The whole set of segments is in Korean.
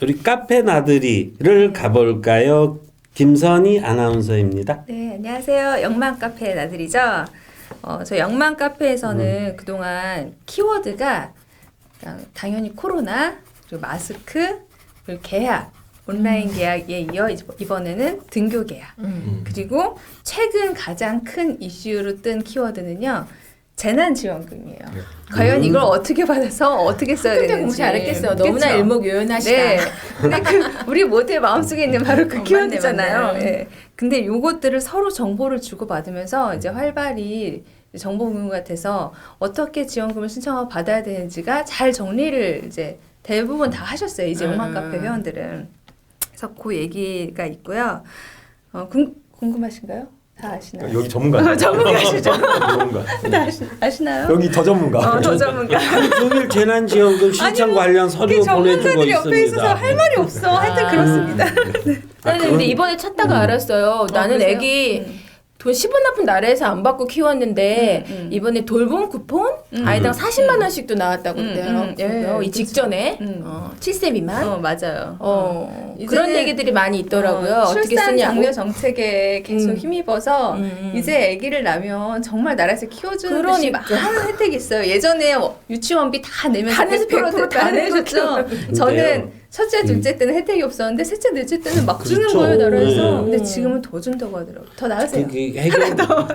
우리 카페 나들이를 가볼까요? 김선희 아나운서입니다. 네, 안녕하세요. 영만 카페 나들이죠. 저 영만 카페에서는 그동안 키워드가 당연히 코로나, 그리고 마스크, 그리고 계약, 온라인 계약에 이어 이번에는 등교 계약. 그리고 최근 가장 큰 이슈로 뜬 키워드는요. 재난지원금이에요. 과연 이걸 어떻게 받아서 어떻게 써야 되는지. 공부 잘했겠어요. 너무나 그쵸? 일목요연하시다. 네. 근데 우리 모두의 마음속에 있는 바로 그 키워드잖아요. 맞네. 네. 근데 요것들을 서로 정보를 주고받으면서 이제 활발히 정보 공유가 돼서 어떻게 지원금을 신청하고 받아야 되는지가 잘 정리를 이제 대부분 다 하셨어요. 이제 영만 카페 회원들은. 그래서 그 얘기가 있고요. 궁금하신가요? 다 아시나요? 여기 전문가. 전문가시죠? 전문가. 다 아시나요? 여기 더 전문가. 더 전문가. 하루 종일 재난지원금 신청 관련 서류 보내주고 전문가들이 옆에 있어서 있습니다. 할 말이 없어. 하여튼 그렇습니다. 나는 근데 이번에 찾다가 알았어요. 나는 그러세요? 애기 돈 10원 나쁜 나라에서 안 받고 키웠는데 이번에 돌봄 쿠폰 아이당 40만 원씩도 나왔다고 그래요. 예, 이 직전에 7세 미만. 맞아요. 그런 이제는, 얘기들이 많이 있더라고요. 어떻게 출산 쓰냐고. 장려 정책에 계속 힘입어서 이제 아기를 낳으면 정말 나라에서 키워주는 듯이 그러니까. 많은 혜택이 있어요. 예전에 유치원비 다 내면서 다 내서 100% 다 100% 내줬죠. 저는 첫째, 둘째 때는 혜택이 없었는데 셋째, 넷째 때는 막 주는 그렇죠. 거예요, 나라에서. 네. 근데 지금은 더 준다고 하더라고요. 더 나으세요.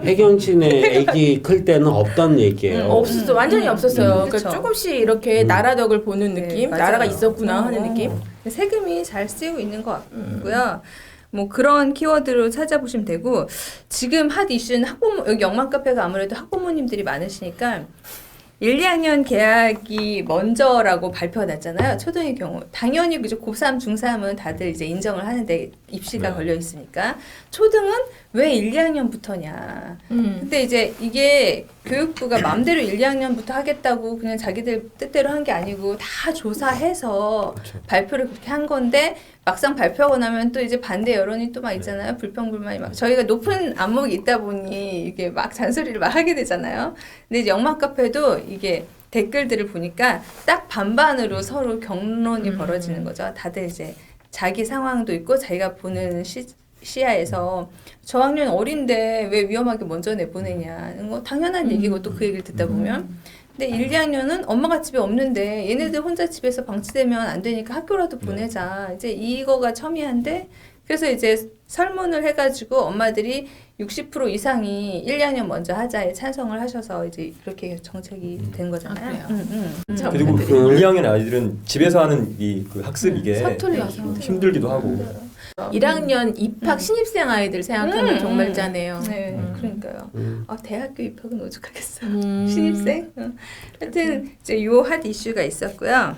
혜경씨네 애기 클 때는 없던 얘기예요. 없었어. 완전히 없었어요. 그쵸. 그러니까 조금씩 이렇게 나라 덕을 보는 네, 느낌? 맞아요. 나라가 있었구나 하는 느낌? 세금이 잘 쓰이고 있는 것 같고요. 뭐 그런 키워드로 찾아보시면 되고 지금 핫 이슈는 학부모 여기 영만 카페가 아무래도 학부모님들이 많으시니까 1, 2학년 계약이 먼저라고 발표가 났잖아요. 초등의 경우 당연히 그죠. 고3, 중3은 다들 이제 인정을 하는데 입시가 걸려 있으니까 초등은 왜 1, 2학년부터냐. 근데 이제 이게 교육부가 마음대로 1, 2학년부터 하겠다고 그냥 자기들 뜻대로 한 게 아니고 다 조사해서 발표를 그렇게 한 건데 막상 발표하고 나면 또 이제 반대 여론이 또 막 있잖아요. 불평불만이 막 저희가 높은 안목이 있다 보니 이게 막 잔소리를 막 하게 되잖아요. 근데 이제 영만 카페도 이게 댓글들을 보니까 딱 반반으로 서로 경론이 벌어지는 거죠. 다들 이제 자기 상황도 있고 자기가 보는 시야에서 저학년 어린데 왜 위험하게 먼저 내보내냐는 거 당연한 얘기고 또 그 얘기를 듣다 보면 근데 1, 2학년은 엄마가 집에 없는데 얘네들 혼자 집에서 방치되면 안 되니까 학교라도 보내자. 이제 이거가 첨예한데 그래서 이제 설문을 해가지고 엄마들이 60% 이상이 1, 2학년 먼저 하자에 찬성을 하셔서 이제 그렇게 정책이 된 거잖아요. 그리고 그 1, 2학년 아이들은 집에서 하는 그 학습 이게 서툴러서. 힘들기도 하고. 1학년 입학 신입생 아이들 생각하면 정말 짜네요. 네, 그러니까요. 대학교 입학은 오죽하겠어요. 신입생? 하여튼 이제 요 핫 이슈가 있었고요.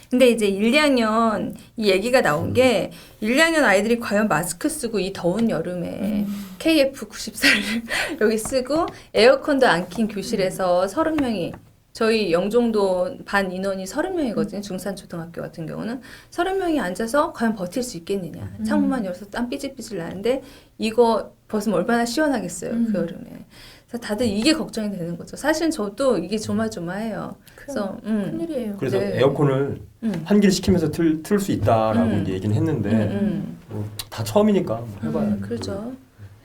근데 이제 1, 2학년 이 얘기가 나온 게 1, 2학년 아이들이 과연 마스크 쓰고 이 더운 여름에 KF94를 여기 쓰고 에어컨도 안 킨 교실에서 30명이 저희 영종도 반 인원이 30명이거든요. 중산초등학교 같은 경우는 30명이 앉아서 과연 버틸 수 있겠느냐. 창문만 열어서 땀 삐질삐질 나는데 이거 벗으면 얼마나 시원하겠어요. 그 여름에. 그래서 다들 이게 걱정이 되는 거죠. 사실은 저도 이게 조마조마해요. 그래서 큰일이에요. 그래서 네. 에어컨을 환기를 시키면서 틀 수 있다라고 이제 얘기는 했는데 다 처음이니까 뭐 해봐야. 그렇죠.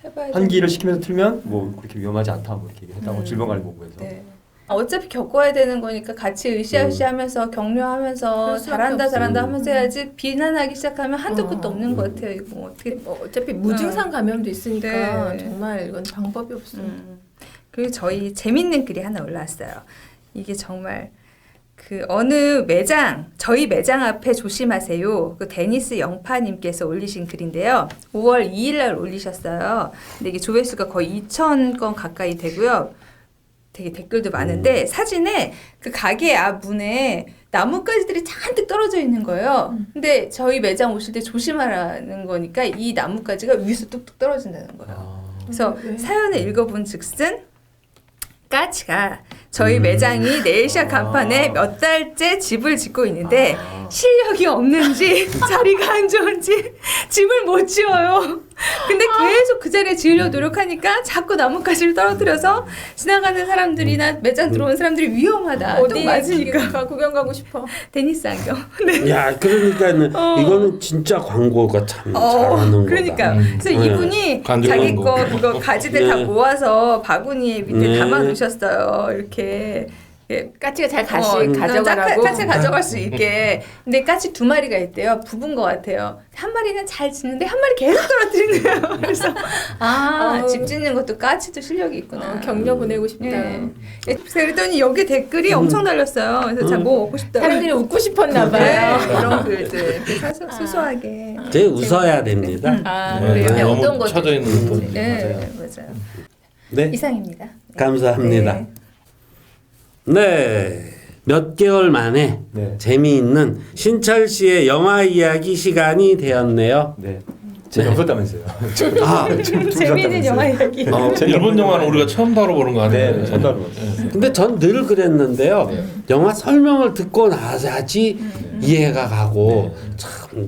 해봐야 환기를 시키면서 틀면 뭐 그렇게 위험하지 않다 뭐 이렇게 얘기했다고 질병관리본부에서. 네. 어차피 겪어야 되는 거니까 같이 으쌰으쌰하면서 격려하면서 잘한다 하면서 해야지 비난하기 시작하면 한도 끝도 없는 것 같아요. 이거 어떻게 어차피 무증상 감염도 있으니까 네. 정말 이건 방법이 없어요. 그리고 저희 재밌는 글이 하나 올라왔어요. 이게 정말 그 어느 매장 저희 매장 앞에 조심하세요. 그 데니스 영파님께서 올리신 글인데요. 5월 2일날 올리셨어요. 근데 이게 조회수가 거의 2,000건 가까이 되고요. 되게 댓글도 많은데 사진에 그 가게 앞 문에 나뭇가지들이 잔뜩 떨어져 있는 거예요. 근데 저희 매장 오실 때 조심하라는 거니까 이 나뭇가지가 위에서 뚝뚝 떨어진다는 거예요. 그래서 사연을 읽어본 즉슨 까치가 저희 매장이 네일샵 간판에 몇 달째 집을 짓고 있는데 실력이 없는지 자리가 안 좋은지 집을 못 지어요. 근데 계속 그 자리에 지으려 노력하니까 자꾸 나뭇가지를 떨어뜨려서 지나가는 사람들이나 매장 들어온 사람들이 위험하다. 어디 또 맞으니까. 구경 가고 싶어. 테니스 안경. 야, 그러니까 이거는 진짜 광고가 참 잘하는 거다. 그러니까 그래서 네. 이분이 간접 자기 광고. 거 그거 가지들 다 네. 모아서 바구니에 밑에 네. 담아 놓으셨어요. 이렇게. 까치가 잘 가져가라고. 까치 가져갈 수 있게. 근데 까치 2마리가 있대요. 부부인 것 같아요. 한 마리는 잘 짓는데 한 마리 계속 떨어뜨리는 거예요. 그래서 집 짓는 것도 까치도 실력이 있구나. 격려 보내고 싶다. 네. 그랬더니 여기 댓글이 엄청 달렸어요. 그래서 자, 뭐 먹고 싶다. 사람들이 웃고 싶었나 네, 봐요. 이런 글들 이렇게 소소하게. 되게 웃어야 됩니다. 그래요. 네. 어떤 너무 것도 쳐져 있는 분. 네, 맞아요. 네, 이상입니다. 감사합니다. 네. 네, 몇 개월 만에 네. 재미있는 신철 씨의 영화 이야기 시간이 되었네요. 네. 재미없었다면서요. 아, 재미있는 영화 이야기. 일본 영화는 우리가 처음 다뤄보는 거 아니에요? 네, 전달로. 근데 전 늘 그랬는데요. 영화 설명을 듣고 나서야지 이해가 가고 참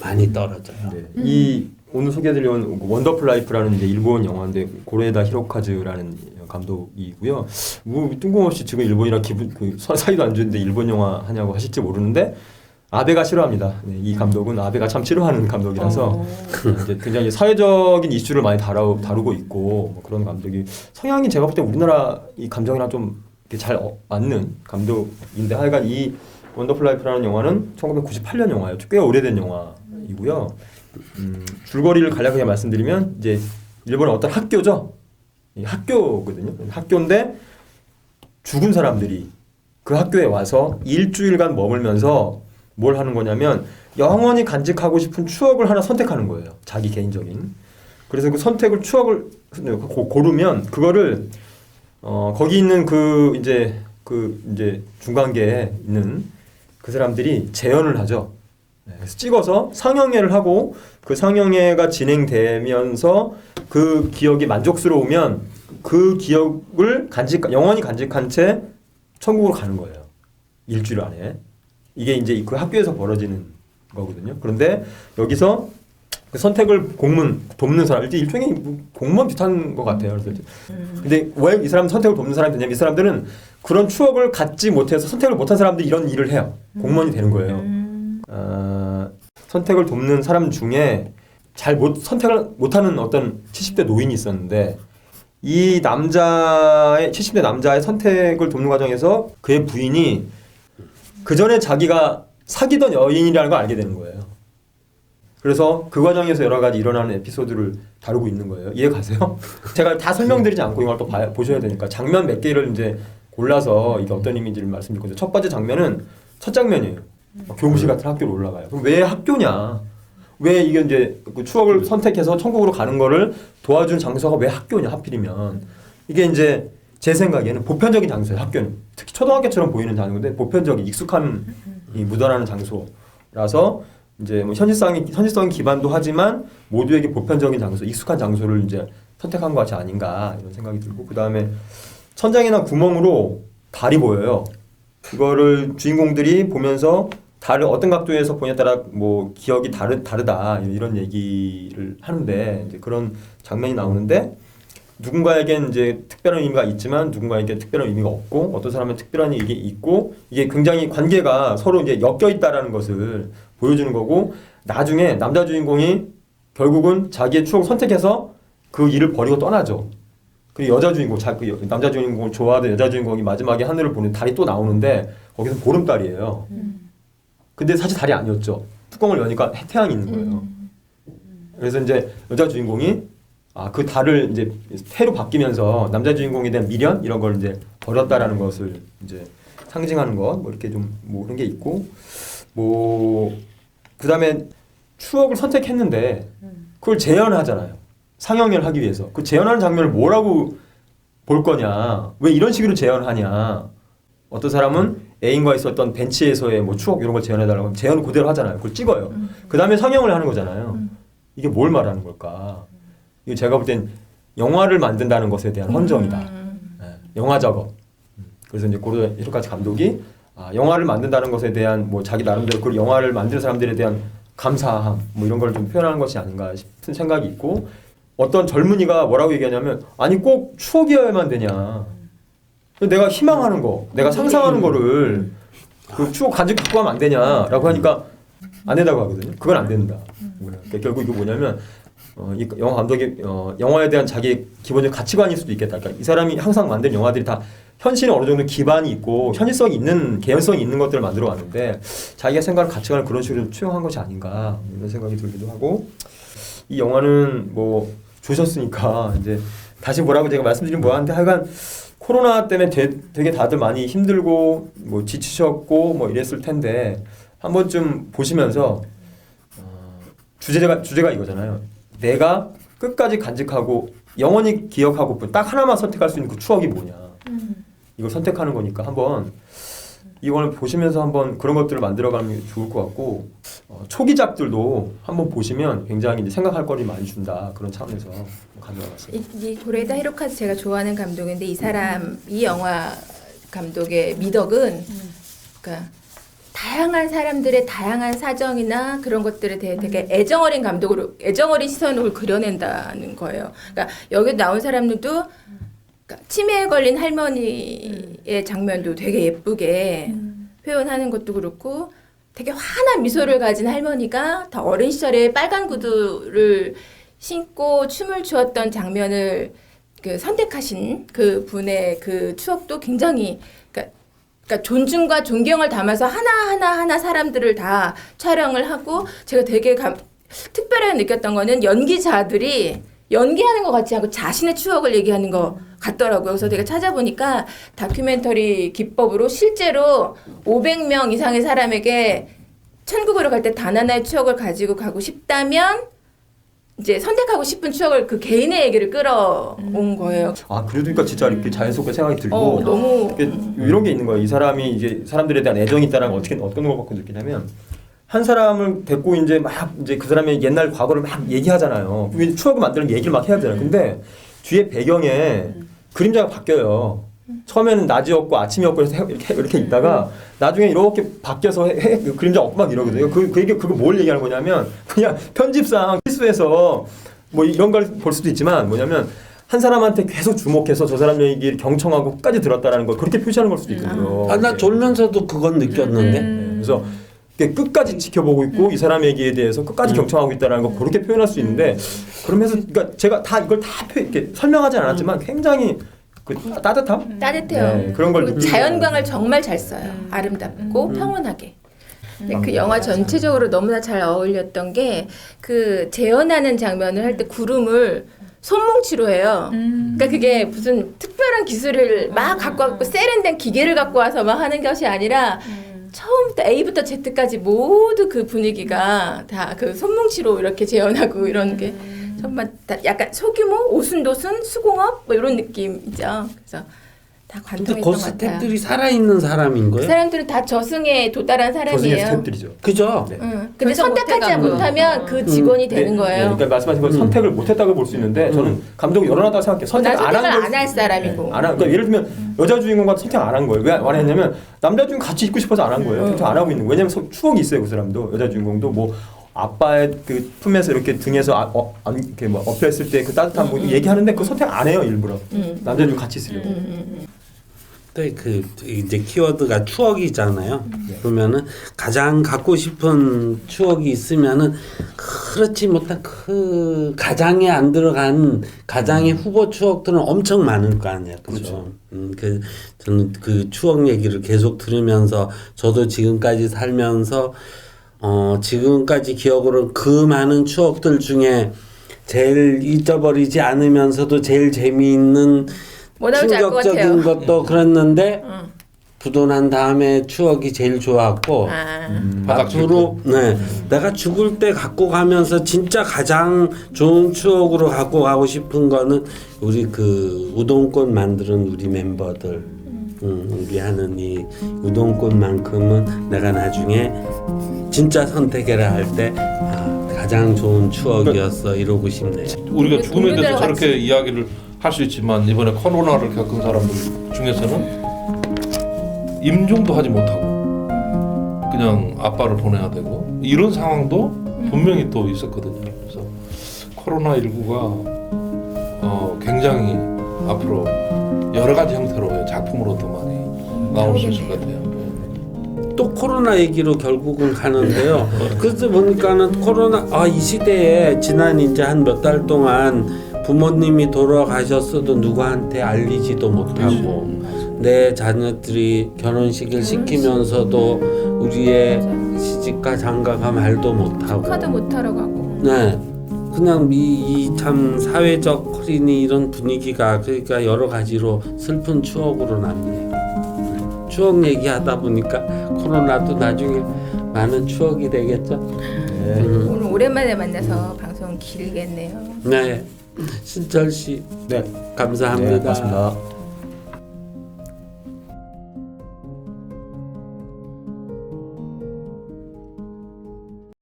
많이 떨어져요. 네. 이 오늘 소개해드린 원더풀 라이프라는 이제 일본 영화인데 고레다 히로카즈라는 감독이고요. 뭐 뜬금없이 지금 일본이랑 기분 사이도 안 좋은데 일본 영화 하냐고 하실지 모르는데 아베가 싫어합니다. 네, 이 감독은 아베가 참 싫어하는 감독이라서 이제 굉장히 사회적인 이슈를 많이 다루고 있고 뭐 그런 감독이 성향이 제가 볼 때 우리나라 이 감정이랑 좀 이렇게 잘 맞는 감독인데 하여간 이 원더풀 라이프라는 영화는 1998년 영화예요. 꽤 오래된 영화이고요. 줄거리를 간략하게 말씀드리면 이제 일본의 어떤 학교죠. 학교거든요. 학교인데 죽은 사람들이 그 학교에 와서 일주일간 머물면서 뭘 하는 거냐면 영원히 간직하고 싶은 추억을 하나 선택하는 거예요. 자기 개인적인. 그래서 그 선택을 추억을 고르면 그거를 거기 있는 그 이제 중간계에 있는 그 사람들이 재현을 하죠. 그래서 찍어서 상영회를 하고 그 상영회가 진행되면서 그 기억이 만족스러우면 그 기억을 영원히 간직한 채 천국으로 가는 거예요. 일주일 안에. 이게 이제 그 학교에서 벌어지는 거거든요. 그런데 여기서 그 선택을 돕는 사람, 일종의 공무원 비슷한 것 같아요. 그래서 근데 왜 이 사람 선택을 돕는 사람이 되냐면 이 사람들은 그런 추억을 갖지 못해서 선택을 못한 사람들이 이런 일을 해요. 공무원이 되는 거예요. 선택을 돕는 사람 중에 선택을 못하는 어떤 70대 노인이 있었는데 이 70대 남자의 선택을 돕는 과정에서 그의 부인이 그 전에 자기가 사귀던 여인이라는 걸 알게 되는 거예요. 그래서 그 과정에서 여러 가지 일어나는 에피소드를 다루고 있는 거예요. 이해 가세요? 제가 다 설명드리지 않고 이걸 또 보셔야 되니까 장면 몇 개를 이제 골라서 이게 어떤 이미지를 말씀드릴 건데 첫 번째 장면은 첫 장면이에요. 교무실 같은 학교로 올라가요. 그럼 왜 학교냐? 왜 이게 이제 그 추억을 선택해서 천국으로 가는 거를 도와준 장소가 왜 학교냐 하필이면 이게 이제 제 생각에는 보편적인 장소예요. 학교는 특히 초등학교처럼 보이는 장소인데 보편적인 익숙한 이 묻어나는 장소라서 이제 뭐 현실성 기반도 하지만 모두에게 보편적인 장소, 익숙한 장소를 이제 선택한 것이 아닌가 이런 생각이 들고 그 다음에 천장이나 구멍으로 달이 보여요. 그거를 주인공들이 보면서 달을 어떤 각도에서 보냐에 따라 뭐 기억이 다르다 이런 얘기를 하는데 이제 그런 장면이 나오는데 누군가에겐 이제 특별한 의미가 있지만 누군가에게 특별한 의미가 없고 어떤 사람은 특별한 이게 있고 이게 굉장히 관계가 서로 이제 엮여 있다라는 것을 보여주는 거고 나중에 남자 주인공이 결국은 자기의 추억을 선택해서 그 일을 버리고 떠나죠. 그리고 여자 주인공, 남자 주인공을 좋아하던 여자 주인공이 마지막에 하늘을 보는 달이 또 나오는데 거기서 보름달이에요. 근데 사실 달이 아니었죠. 뚜껑을 여니까 태양이 있는 거예요. 그래서 이제 여자 주인공이 그 달을 이제 태로 바뀌면서 남자 주인공에 대한 미련 이런 걸 이제 버렸다라는 것을 이제 상징하는 것, 뭐 이렇게 좀 뭐 그런 게 있고, 뭐 그다음에 추억을 선택했는데 그걸 재현하잖아요. 상영회를 하기 위해서 그 재현하는 장면을 뭐라고 볼 거냐, 왜 이런 식으로 재현하냐. 어떤 사람은 애인과 있었던 벤치에서의 뭐 추억 이런 걸 재현해달라고 하면 재현 그대로 하잖아요. 그걸 찍어요. 그 다음에 상영을 하는 거잖아요. 이게 뭘 말하는 걸까? 이거 제가 볼 땐 영화를 만든다는 것에 대한 헌정이다. 네, 영화 작업. 그래서 이제 고레다 히로카즈 감독이 영화를 만든다는 것에 대한 뭐 자기 나름대로 그 영화를 만든 사람들에 대한 감사함 뭐 이런 걸 좀 표현하는 것이 아닌가 싶은 생각이 있고 어떤 젊은이가 뭐라고 얘기하냐면 아니 꼭 추억이어야만 되냐 내가 희망하는 거 내가 상상하는 거를 그 추억 간직 갖고 가면 안 되냐라고 하니까 안 된다고 하거든요. 그건 안 된다. 그러니까 결국 이거 뭐냐면 이 영화 감독이 영화에 대한 자기 기본적 가치관일 수도 있겠다. 그러니까 이 사람이 항상 만든 영화들이 다 현실에 어느 정도 기반이 있고 현실성이 있는 개연성이 있는 것들을 만들어 왔는데 자기가 생각하는 가치관을 그런 식으로 투영한 것이 아닌가 이런 생각이 들기도 하고 이 영화는 뭐 조셨으니까 이제 다시 뭐라고 제가 말씀드리면 뭐하는데 하여간 코로나 때문에 되게 다들 많이 힘들고 뭐 지치셨고 뭐 이랬을 텐데 한 번쯤 보시면서 주제가 이거잖아요. 내가 끝까지 간직하고 영원히 기억하고 딱 하나만 선택할 수 있는 그 추억이 뭐냐. 이걸 선택하는 거니까 한번 이걸 보시면서 한번 그런 것들을 만들어가는 게 좋을 것 같고 초기작들도 한번 보시면 굉장히 이제 생각할 거리 많이 준다 그런 차원에서 가져와봤습니다. 이 고레다 히로카즈 제가 좋아하는 감독인데 이 사람 이 영화 감독의 미덕은 그러니까 다양한 사람들의 다양한 사정이나 그런 것들에 대해 되게 애정어린 감독으로 애정어린 시선으로 그려낸다는 거예요. 그러니까 여기 나온 사람들도 그러니까 치매에 걸린 할머니의 장면도 되게 예쁘게 표현하는 것도 그렇고 되게 환한 미소를 가진 할머니가 다 어린 시절에 빨간 구두를 신고 춤을 추었던 장면을 그 선택하신 그 분의 그 추억도 굉장히 그러니까 존중과 존경을 담아서 하나 사람들을 다 촬영을 하고 제가 되게 특별하게 느꼈던 거는 연기자들이 연기하는 것 같지 않고 자신의 추억을 얘기하는 것 같더라고요. 그래서 제가 찾아보니까 다큐멘터리 기법으로 실제로 500명 이상의 사람에게 천국으로 갈 때 단 하나의 추억을 가지고 가고 싶다면 이제 선택하고 싶은 추억을 그 개인의 얘기를 끌어온 거예요. 아 그러니까 진짜 이렇게 자연스럽게 생각이 들고 너무 이런 게 있는 거예요. 이 사람이 이제 사람들에 대한 애정이 있다는 걸 어떤 걸 갖고 느끼냐면 한 사람을 데리고 이제 막 이제 그 사람의 옛날 과거를 막 얘기하잖아요. 추억을 만드는 얘기를 막 해야 되잖아요. 근데 뒤에 배경에 그림자가 바뀌어요. 처음에는 낮이었고 아침이었고 해서 이렇게 있다가 나중에 이렇게 바뀌어서 그 그림자 없고 막 이러거든요. 그거 뭘 얘기하는 거냐면 그냥 편집상 실수해서 뭐 이런 걸 볼 수도 있지만 뭐냐면 한 사람한테 계속 주목해서 저 사람 얘기를 경청하고 끝까지 들었다라는 걸 그렇게 표시하는 걸 수도 있거든요. 나 졸면서도 그건 느꼈는데. 그래서 끝까지 지켜보고 있고 이 사람 얘기에 대해서 끝까지 경청하고 있다는 거 그렇게 표현할 수 있는데 그러면서 그러니까 제가 다 이걸 다 이렇게 설명하지 않았지만 굉장히 그 따뜻함? 따뜻해요. 네, 그런 걸 그리고 느끼고 자연광을 정말 잘 써요. 아름답고 평온하게. 근데 그 영화 전체적으로 너무나 잘 어울렸던 게 그 재현하는 장면을 할 때 구름을 손뭉치로 해요. 그러니까 그게 무슨 특별한 기술을 막 갖고 와서 세련된 기계를 갖고 와서 막 하는 것이 아니라 처음부터 A부터 Z까지 모두 그 분위기가 다 그 손뭉치로 이렇게 재현하고 이런 게 정말 다 약간 소규모 오순도순 수공업 뭐 이런 느낌이죠. 그래서 다 근데 관통했던 그 것 같아요. 스태프들이 살아있는 사람인 그 거예요? 사람들은 다 저승에 도달한 저승의 사람이에요. 스태프들이죠. 그죠? 네. 근데 결정 선택하지 못해갖고. 못하면 그 직원이 되는 네, 거예요. 그러니까 말씀하신 건 선택을 못했다고 볼 수 있는데 저는 감독이 열어놨다고 생각해요. 선택을 난 선택을 안한 안 할 사람이고. 안 한. 그러니까 예를 들면 여자 주인공과 선택 안 한 거예요. 왜 안 했냐면 남자 주인공 같이 있고 싶어서 안 한 거예요. 선택 안 하고 있는 거예요. 왜냐면 추억이 있어요. 그 사람도 여자 주인공도 뭐 아빠의 그 품에서 이렇게 등에서 이렇게 뭐 엎였을 때 그 따뜻한 뭐 얘기하는데 그 선택 안 해요 일부러. 남자 주인공 같이 있으려고. 네, 그 이제 키워드가 추억이잖아요. 그러면은 가장 갖고 싶은 추억이 있으면은 그렇지 못한 그 가장에 안 들어간 가장의 후보 추억들은 엄청 많을 거 아니에요. 그렇죠. 저는 그 추억 얘기를 계속 들으면서 저도 지금까지 살면서 지금까지 기억으로 그 많은 추억들 중에 제일 잊어버리지 않으면서도 제일 재미있는 뭐 나올지 알 것 충격적인 같아요. 것도 그랬는데 부도 난 다음에 추억이 제일 좋았고 앞으로 내가 죽을 때 갖고 가면서 진짜 가장 좋은 추억으로 갖고 가고 싶은 거는 우리 그 우동꽃 만드는 우리 멤버들 우리 하는 이 우동꽃만큼은 내가 나중에 진짜 선택해라 할 때 가장 좋은 추억이었어 이러고 싶네요. 우리가 죽음에 대해서 동료들하고 저렇게 이야기를 할 수 있지만 이번에 코로나를 겪은 사람들 중에서는 임종도 하지 못하고 그냥 아빠를 보내야 되고 이런 상황도 분명히 또 있었거든요. 그래서 코로나 19가 굉장히 앞으로 여러 가지 형태로 작품으로도 많이 나올 수 있을 것 같아요. 또 코로나 얘기로 결국은 가는데요. 그래서 보니까는 코로나 이 시대에 지난 이제 한 몇 달 동안 부모님이 돌아가셨어도 누구한테 알리지도 못하고 내 자녀들이 결혼식을 시키면서도 우리의 시집가 장가가 말도 못하고 축하도 못하러 가고. 네. 그냥 이 참 사회적 홀인이 이런 분위기가 그러니까 여러 가지로 슬픈 추억으로 남네요. 추억 얘기하다 보니까 코로나도 나중에 많은 추억이 되겠죠. 네. 오늘 오랜만에 만나서 방송 길겠네요. 네, 신철 씨 네. 감사합니다. 네, 고맙습니다.